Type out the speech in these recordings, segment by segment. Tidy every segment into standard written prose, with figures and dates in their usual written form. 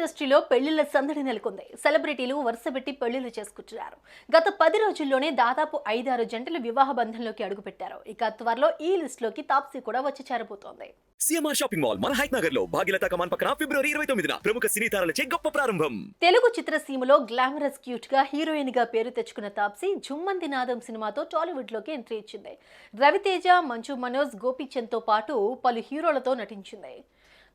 ఇండస్ట్రీలో పెళ్లిళ్ల సందడి నెలకొంది. సెలబ్రిటీలు వరుసపెట్టి పెళ్లిళ్లు చేసుకుంటున్నారు. గత 10 రోజుల్లోనే దాదాపు 5-6 జంటలు వివాహ బంధంలోకి అడుగుపెట్టారు. ఇక త్వరలో ఈ లిస్ట్ లోకి తాప్సీ కూడా వచ్చి చేరబోతోంది. సిఎంఆర్ షాపింగ్ మాల్ మన హైట్ నగర్ లో భాగ్యలతా కమాన్ పక్కన ఫిబ్రవరి 29న ప్రముఖ సినీ తారలచే గొప్ప ప్రారంభం. తెలుగు చిత్రసీమలో గ్లామరస్ క్యూట్ గా హీరోయిన్ గా పేరు తెచ్చుకున్న తాప్సీ జుమ్మంది నాదం సినిమాతో టాలీవుడ్ లోకి ఎంట్రీ ఇచ్చింది. రవితేజ, మంచు మనోజ్, గోపీచంద్ తో పాటు పలు హీరోలతో నటించింది.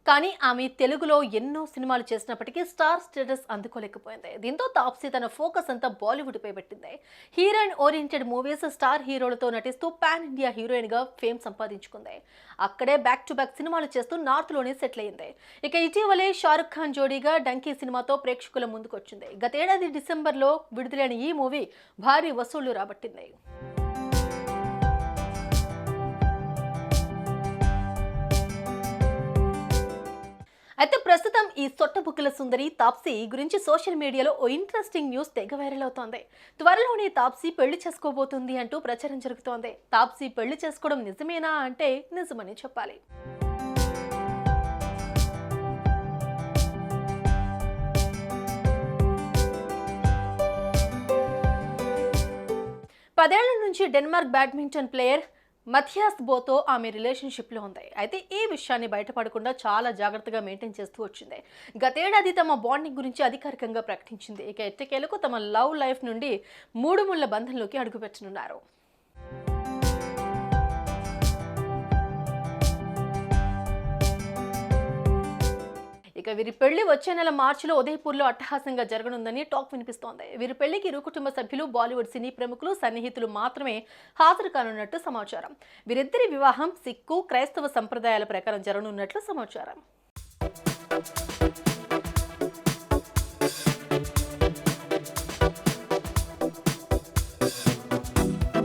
కానీ ఆమె తెలుగులో ఎన్నో సినిమాలు చేసినప్పటికీ స్టార్ స్టేటస్ అందుకోలేకపోయింది. దీంతో తాప్సీ తన ఫోకస్ అంతా బాలీవుడ్ పై పెట్టింది. హీరోయిన్ ఓరియంటెడ్ మూవీస్, స్టార్ హీరోలతో నటిస్తూ పాన్ ఇండియా హీరోయిన్ గా ఫేమ్ సంపాదించుకుంది. అక్కడే బ్యాక్ టు బ్యాక్ సినిమాలు చేస్తూ నార్త్ లోనే సెటిల్ అయింది. ఇక ఇటీవలే షారుఖ్ ఖాన్ జోడీగా డంకీ సినిమాతో ప్రేక్షకుల ముందుకొచ్చింది. గతేడాది డిసెంబర్లో విడుదలైన ఈ మూవీ భారీ వసూళ్లు రాబట్టింది. అయితే ప్రస్తుతం ఈ సొట్టబుక్కల సుందరి తాప్సీ గురించి సోషల్ మీడియాలో ఓ ఇంట్రెస్టింగ్ న్యూస్ తెగ వైరల్ అవుతోంది. త్వరలోనే తాప్సీ పెళ్లి చేసుకోబోతుంది అంటూ ప్రచారం జరుగుతోంది. తాప్సీ పెళ్లి చేసుకోవడం నిజమేనా అంటే నిజమని చెప్పాలి. పదేళ్ల నుంచి డెన్మార్క్ బ్యాడ్మింటన్ ప్లేయర్ మథియాస్ బోతో ఆమె రిలేషన్షిప్లో ఉంది. అయితే ఈ విషయాన్ని బయటపడకుండా చాలా జాగ్రత్తగా మెయింటైన్ చేస్తూ వచ్చింది. గతేడాది తమ బాండింగ్ గురించి అధికారికంగా ప్రకటించింది. ఇక ఎట్టకేలకు తమ లవ్ లైఫ్ నుండి 3 ముళ్ల బంధంలోకి అడుగుపెట్టనున్నారు. ఇక వీరి పెళ్లి వచ్చే నెల మార్చిలో ఉదయపూర్లో అట్టహాసంగా జరగనుందని టాక్ వినిపిస్తోంది. వీరి పెళ్లికి ఇరు కుటుంబ సభ్యులు, బాలీవుడ్ సినీ ప్రముఖులు, సన్నిహితులు మాత్రమే హాజరు కానున్నట్టు సమాచారం. వీరిద్దరి వివాహం సిక్కు, క్రైస్తవ సంప్రదాయాల ప్రకారం జరగనున్నట్లు సమాచారం.